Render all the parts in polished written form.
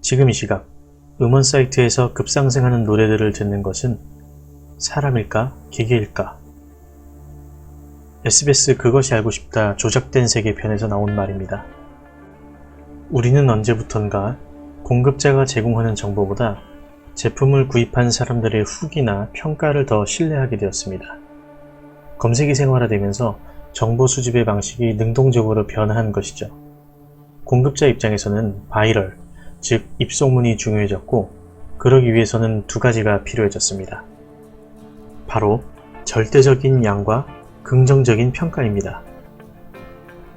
지금 이 시각 음원 사이트에서 급상승하는 노래들을 듣는 것은 사람일까 기계일까? SBS 그것이 알고 싶다 조작된 세계 편에서 나온 말입니다. 우리는 언제부턴가 공급자가 제공하는 정보보다 제품을 구입한 사람들의 후기나 평가를 더 신뢰하게 되었습니다. 검색이 생활화되면서 정보 수집의 방식이 능동적으로 변화한 것이죠. 공급자 입장에서는 바이럴, 즉 입소문이 중요해졌고 그러기 위해서는 두 가지가 필요해졌습니다. 바로 절대적인 양과 긍정적인 평가입니다.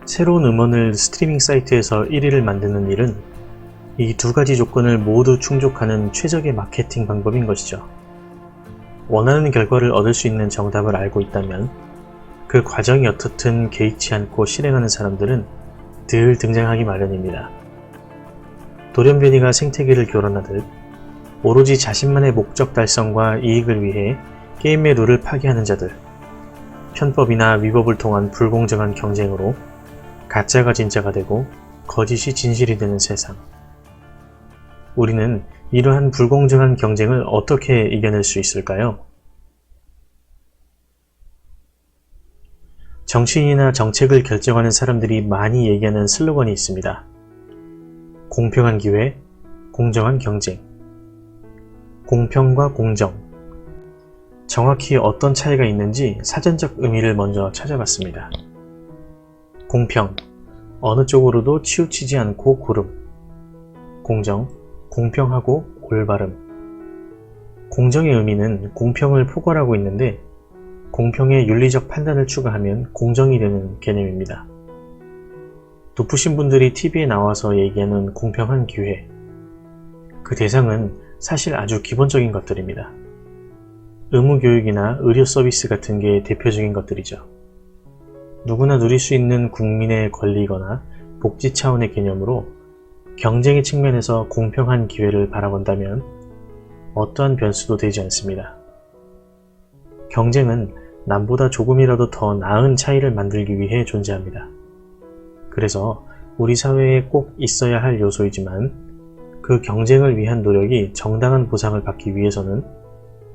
새로운 음원을 스트리밍 사이트에서 1위를 만드는 일은 이 두 가지 조건을 모두 충족하는 최적의 마케팅 방법인 것이죠. 원하는 결과를 얻을 수 있는 정답을 알고 있다면 그 과정이 어떻든 개의치 않고 실행하는 사람들은 늘 등장하기 마련입니다. 돌연변이가 생태계를 교란하듯 오로지 자신만의 목적 달성과 이익을 위해 게임의 룰을 파괴하는 자들, 편법이나 위법을 통한 불공정한 경쟁으로 가짜가 진짜가 되고 거짓이 진실이 되는 세상. 우리는 이러한 불공정한 경쟁을 어떻게 이겨낼 수 있을까요? 정치인이나 정책을 결정하는 사람들이 많이 얘기하는 슬로건이 있습니다. 공평한 기회, 공정한 경쟁. 공평과 공정. 정확히 어떤 차이가 있는지 사전적 의미를 먼저 찾아봤습니다. 공평, 어느 쪽으로도 치우치지 않고 고름. 공정, 공평하고 올바름. 공정의 의미는 공평을 포괄하고 있는데 공평의 윤리적 판단을 추가하면 공정이 되는 개념입니다. 높으신 분들이 TV에 나와서 얘기하는 공평한 기회. 그 대상은 사실 아주 기본적인 것들입니다. 의무교육이나 의료 서비스 같은 게 대표적인 것들이죠. 누구나 누릴 수 있는 국민의 권리거나 복지 차원의 개념으로 경쟁의 측면에서 공평한 기회를 바라본다면 어떠한 변수도 되지 않습니다. 경쟁은 남보다 조금이라도 더 나은 차이를 만들기 위해 존재합니다. 그래서 우리 사회에 꼭 있어야 할 요소이지만 그 경쟁을 위한 노력이 정당한 보상을 받기 위해서는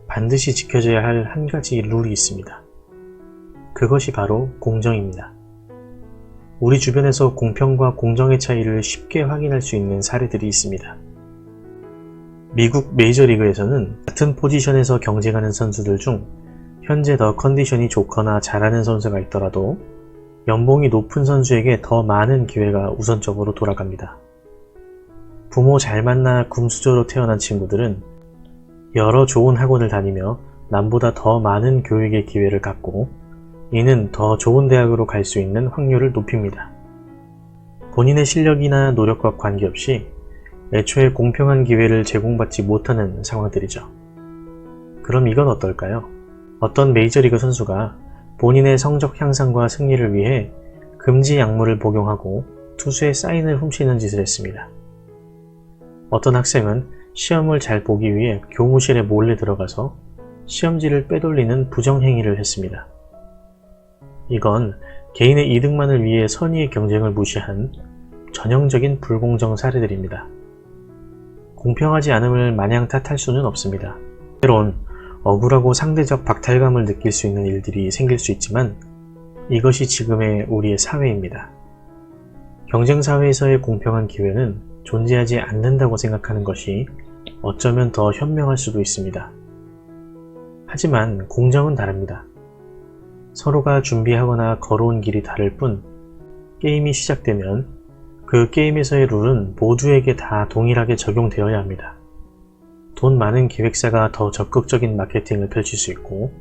반드시 지켜져야 할 한 가지 룰이 있습니다. 그것이 바로 공정입니다. 우리 주변에서 공평과 공정의 차이를 쉽게 확인할 수 있는 사례들이 있습니다. 미국 메이저리그에서는 같은 포지션에서 경쟁하는 선수들 중 현재 더 컨디션이 좋거나 잘하는 선수가 있더라도 연봉이 높은 선수에게 더 많은 기회가 우선적으로 돌아갑니다. 부모 잘 만나 금수저로 태어난 친구들은 여러 좋은 학원을 다니며 남보다 더 많은 교육의 기회를 갖고 이는 더 좋은 대학으로 갈 수 있는 확률을 높입니다. 본인의 실력이나 노력과 관계없이 애초에 공평한 기회를 제공받지 못하는 상황들이죠. 그럼 이건 어떨까요? 어떤 메이저리그 선수가 본인의 성적 향상과 승리를 위해 금지 약물을 복용하고 투수의 사인을 훔치는 짓을 했습니다. 어떤 학생은 시험을 잘 보기 위해 교무실에 몰래 들어가서 시험지를 빼돌리는 부정행위를 했습니다. 이건 개인의 이득만을 위해 선의의 경쟁을 무시한 전형적인 불공정 사례들입니다. 공평하지 않음을 마냥 탓할 수는 없습니다. 때론 억울하고 상대적 박탈감을 느낄 수 있는 일들이 생길 수 있지만 이것이 지금의 우리의 사회입니다. 경쟁사회에서의 공평한 기회는 존재하지 않는다고 생각하는 것이 어쩌면 더 현명할 수도 있습니다. 하지만 공정은 다릅니다. 서로가 준비하거나 걸어온 길이 다를 뿐 게임이 시작되면 그 게임에서의 룰은 모두에게 다 동일하게 적용되어야 합니다. 돈 많은 기획사가 더 적극적인 마케팅을 펼칠 수 있고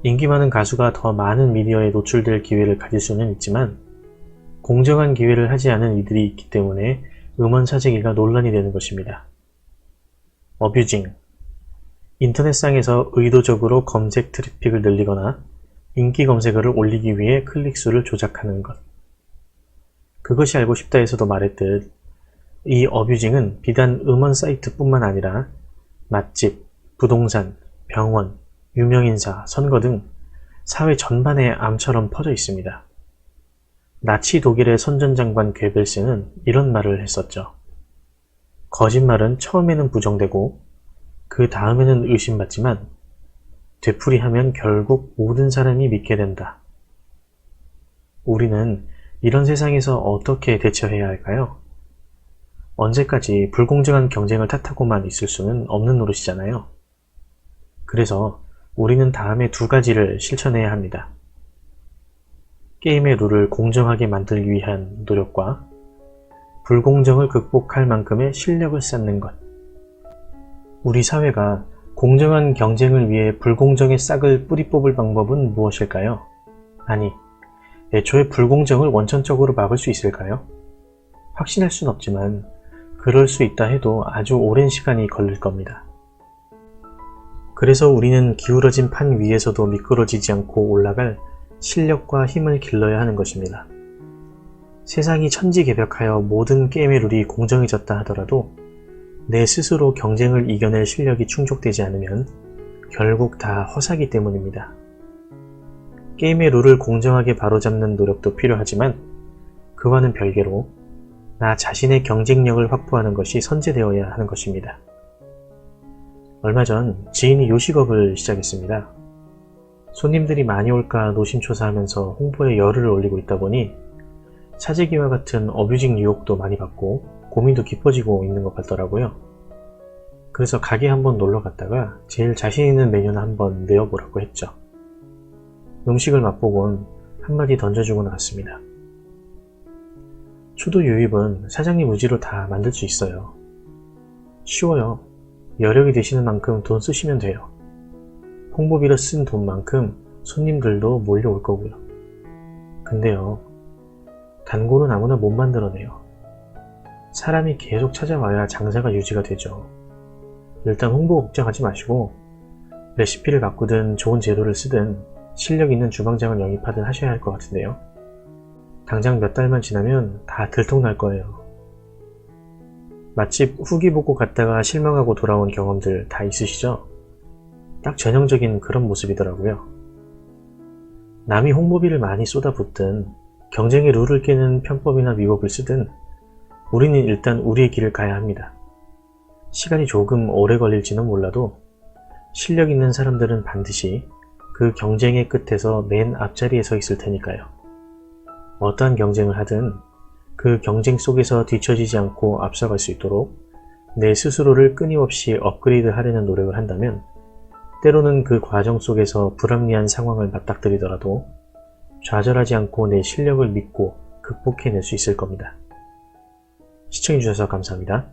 인기 많은 가수가 더 많은 미디어에 노출될 기회를 가질 수는 있지만 공정한 기회를 하지 않은 이들이 있기 때문에 음원 사재기가 논란이 되는 것입니다. 어뷰징. 인터넷상에서 의도적으로 검색 트래픽을 늘리거나 인기 검색어를 올리기 위해 클릭수를 조작하는 것. 그것이 알고 싶다에서도 말했듯 이 어뷰징은 비단 음원 사이트뿐만 아니라 맛집, 부동산, 병원, 유명인사, 선거 등 사회 전반에 암처럼 퍼져 있습니다. 나치 독일의 선전장관 괴벨스는 이런 말을 했었죠. 거짓말은 처음에는 부정되고 그 다음에는 의심받지만 되풀이하면 결국 모든 사람이 믿게 된다. 우리는 이런 세상에서 어떻게 대처해야 할까요? 언제까지 불공정한 경쟁을 탓하고만 있을 수는 없는 노릇이잖아요. 그래서 우리는 다음에 두 가지를 실천해야 합니다. 게임의 룰을 공정하게 만들기 위한 노력과 불공정을 극복할 만큼의 실력을 쌓는 것. 우리 사회가 공정한 경쟁을 위해 불공정의 싹을 뿌리 뽑을 방법은 무엇일까요? 아니, 애초에 불공정을 원천적으로 막을 수 있을까요? 확신할 순 없지만 그럴 수 있다 해도 아주 오랜 시간이 걸릴 겁니다. 그래서 우리는 기울어진 판 위에서도 미끄러지지 않고 올라갈 실력과 힘을 길러야 하는 것입니다. 세상이 천지개벽하여 모든 게임의 룰이 공정해졌다 하더라도 내 스스로 경쟁을 이겨낼 실력이 충족되지 않으면 결국 다 허사기 때문입니다. 게임의 룰을 공정하게 바로잡는 노력도 필요하지만 그와는 별개로 나 자신의 경쟁력을 확보하는 것이 선제되어야 하는 것입니다. 얼마 전 지인이 요식업을 시작했습니다. 손님들이 많이 올까 노심초사하면서 홍보에 열을 올리고 있다 보니 차재기와 같은 어뷰징 유혹도 많이 받고 고민도 깊어지고 있는 것 같더라고요. 그래서 가게 한번 놀러 갔다가 제일 자신 있는 메뉴나 한번 내어보라고 했죠. 음식을 맛보곤 한마디 던져주고 나왔습니다. 초도 유입은 사장님 의지로 다 만들 수 있어요. 쉬워요. 여력이 되시는 만큼 돈 쓰시면 돼요. 홍보비로 쓴 돈만큼 손님들도 몰려올 거고요. 근데요, 단골은 아무나 못 만들어내요. 사람이 계속 찾아와야 장사가 유지가 되죠. 일단 홍보 걱정하지 마시고 레시피를 바꾸든 좋은 재료를 쓰든 실력 있는 주방장을 영입하든 하셔야 할 것 같은데요. 당장 몇 달만 지나면 다 들통날 거예요. 맛집 후기 보고 갔다가 실망하고 돌아온 경험들 다 있으시죠? 딱 전형적인 그런 모습이더라고요. 남이 홍보비를 많이 쏟아붓든 경쟁의 룰을 깨는 편법이나 위법을 쓰든 우리는 일단 우리의 길을 가야 합니다. 시간이 조금 오래 걸릴지는 몰라도 실력 있는 사람들은 반드시 그 경쟁의 끝에서 맨 앞자리에 서 있을 테니까요. 어떠한 경쟁을 하든 그 경쟁 속에서 뒤처지지 않고 앞서갈 수 있도록 내 스스로를 끊임없이 업그레이드 하려는 노력을 한다면 때로는 그 과정 속에서 불합리한 상황을 맞닥뜨리더라도 좌절하지 않고 내 실력을 믿고 극복해낼 수 있을 겁니다. 시청해주셔서 감사합니다.